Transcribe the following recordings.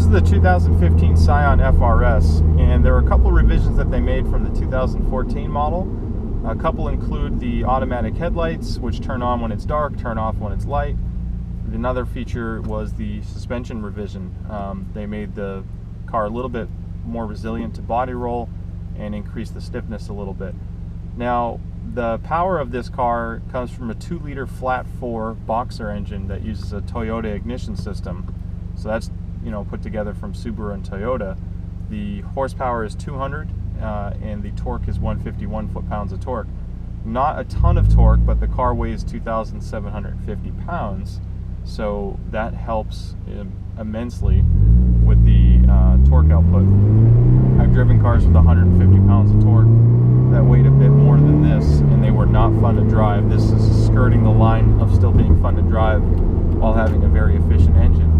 is the 2015 Scion FR-S, and there are a couple revisions that they made from the 2014 model. A couple include the automatic headlights, which turn on when it's dark, turn off when it's light. Another feature was the suspension revision. They made the car a little bit more resilient to body roll and increased the stiffness a little bit. Now, the power of this car comes from a 2-liter flat 4 boxer engine that uses a Toyota ignition system. So that's, put together from Subaru and Toyota. The horsepower is 200 and the torque is 151 foot-pounds of torque. Not a ton of torque, but the car weighs 2,750 pounds, so that helps immensely with the torque output. I've driven cars with 150 pounds of torque that weighed a bit more than this, and they were not fun to drive. This is skirting the line of still being fun to drive while having a very efficient engine.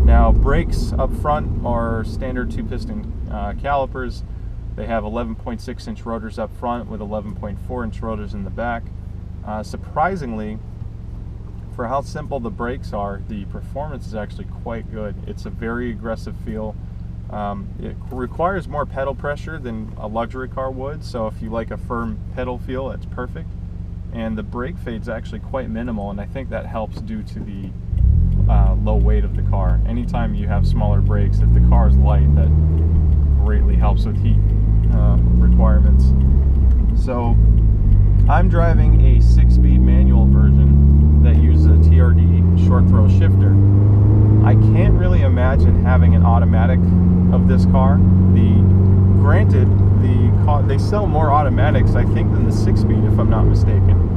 Now, brakes up front are standard 2-piston calipers. They have 11.6-inch rotors up front with 11.4-inch rotors in the back. Surprisingly, for how simple the brakes are, the performance is actually quite good. It's a very aggressive feel. It requires more pedal pressure than a luxury car would, so if you like a firm pedal feel, it's perfect. And the brake fade's actually quite minimal, and I think that helps due to the low weight of the car. Anytime you have smaller brakes, if the car is light, that greatly helps with heat requirements. So I'm driving a 6-speed manual version that uses a TRD short throw shifter. I can't really imagine having an automatic of this car. Granted, they sell more automatics, I think, than the 6-speed, if I'm not mistaken.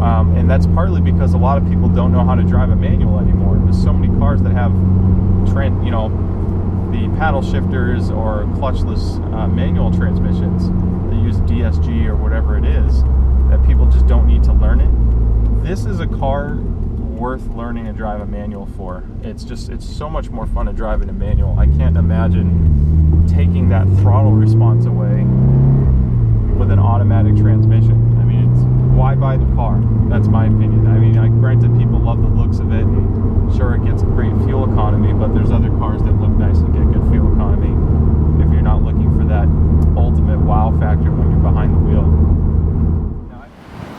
And that's partly because a lot of people don't know how to drive a manual anymore. There's so many cars that have, the paddle shifters or clutchless manual transmissions that use DSG or whatever it is, that people just don't need to learn it. This is a car worth learning to drive a manual for. It's so much more fun to drive in a manual. I can't imagine taking that throttle response away with an automatic transmission. I mean, why buy the car? That's my opinion. I mean, granted, people love the looks of it, and sure, it gets great fuel economy, but there's other cars that look nice and get good fuel economy if you're not looking for that ultimate wow factor when you're behind the wheel.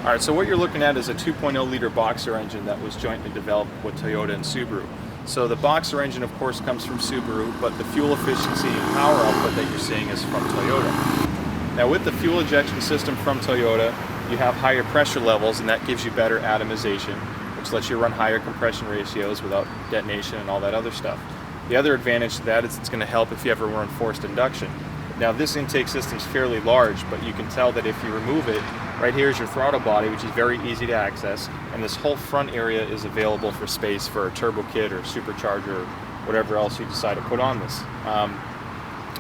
Alright, so what you're looking at is a 2.0-liter boxer engine that was jointly developed with Toyota and Subaru. So the boxer engine, of course, comes from Subaru, but the fuel efficiency and power output that you're seeing is from Toyota. Now, with the fuel injection system from Toyota, you have higher pressure levels, and that gives you better atomization, which lets you run higher compression ratios without detonation and all that other stuff. The other advantage to that is it's going to help if you ever run forced induction. Now, this intake system is fairly large, but you can tell that if you remove it, right here is your throttle body, which is very easy to access, and this whole front area is available for space for a turbo kit or supercharger or whatever else you decide to put on this.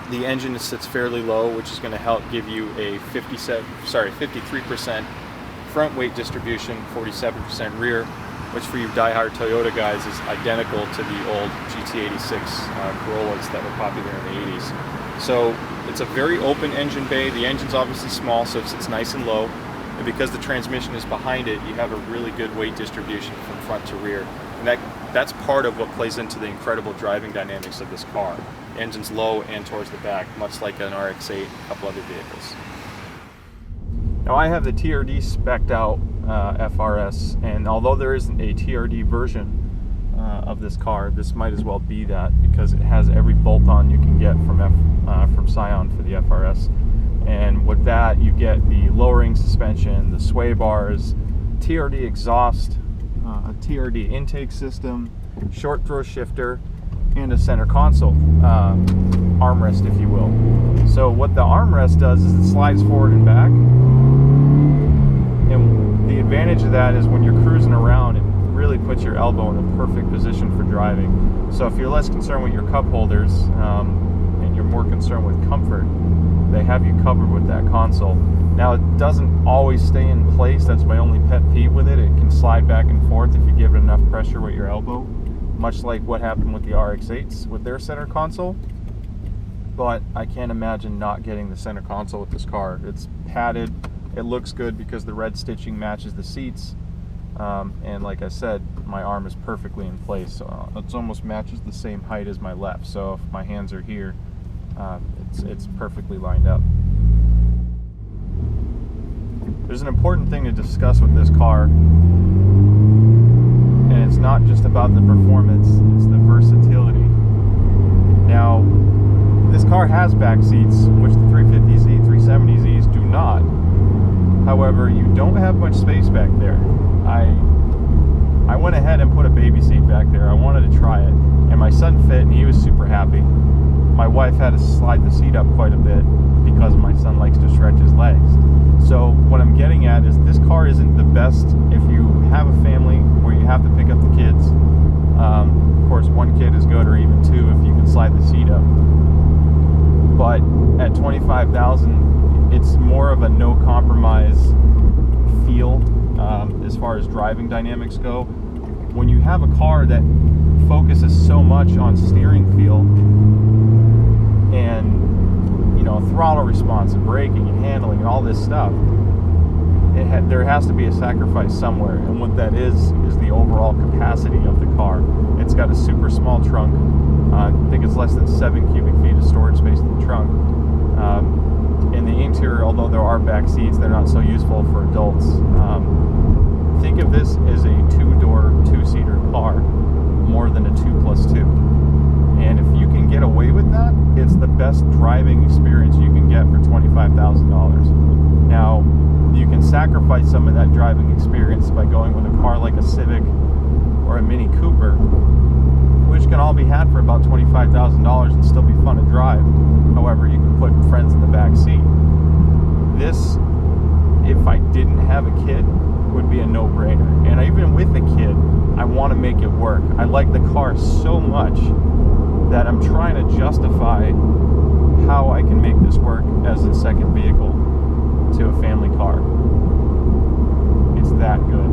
The engine sits fairly low, which is going to help give you a 53% front weight distribution, 47% rear, which for you die-hard Toyota guys is identical to the old GT86 Corollas that were popular in the 80s. So it's a very open engine bay. The engine's obviously small, so it sits nice and low. And because the transmission is behind it, you have a really good weight distribution from front to rear. And that's part of what plays into the incredible driving dynamics of this car. The engine's low and towards the back, much like an RX-8 and a couple other vehicles. Now, I have the TRD spec'd out FR-S, and although there isn't a TRD version of this car, this might as well be that, because it has every bolt-on you can get from Scion for the FR-S. And with that, you get the lowering suspension, the sway bars, TRD exhaust, a TRD intake system, short throw shifter, and a center console armrest, if you will. So what the armrest does is it slides forward and back, and the advantage of that is when you're cruising around, it really puts your elbow in the perfect position for driving. So if you're less concerned with your cup holders and you're more concerned with comfort, they have you covered with that console. Now, it doesn't always stay in place. That's my only pet peeve with it. It can slide back and forth if you give it enough pressure with your elbow, much like what happened with the RX-8s with their center console. But I can't imagine not getting the center console with this car. It's padded. It looks good because the red stitching matches the seats. And like I said, my arm is perfectly in place, so it almost matches the same height as my left. So if my hands are here, it's perfectly lined up. There's an important thing to discuss with this car, and it's not just about the performance, it's the versatility. Now, this car has back seats, which the 350Z, 370Zs do not. However, you don't have much space back there. I went ahead and put a baby seat back there. I wanted to try it, and my son fit, and he was super happy. My wife had to slide the seat up quite a bit because my son likes to stretch his legs. So what I'm getting at is this car isn't the best if you have a family where you have to pick up the kids. Of course, one kid is good, or even two if you can slide the seat up. But at $25,000, it's more of a no compromise feel as far as driving dynamics go. When you have a car that focuses so much on steering feel and throttle response and braking and handling and all this stuff, there has to be a sacrifice somewhere, and what that is the overall capacity of the car. It's got a super small trunk. I think it's less than 7 cubic feet of storage space in the trunk. In the interior, although there are back seats, they're not so useful for adults. Think of this as a 2-door, 2-seater car, more than a 2+2. And if you can get away with that, it's the best driving experience you can get for $25,000. Now, you can sacrifice some of that driving experience by going with a car like a Civic or a Mini Cooper, which can all be had for about $25,000 and still be fun to drive. However, you can put friends in the back seat. This, if I didn't have a kid, would be a no-brainer. And even with a kid, I want to make it work. I like the car so much that I'm trying to justify how I can make this work as a second vehicle to a family car. It's that good.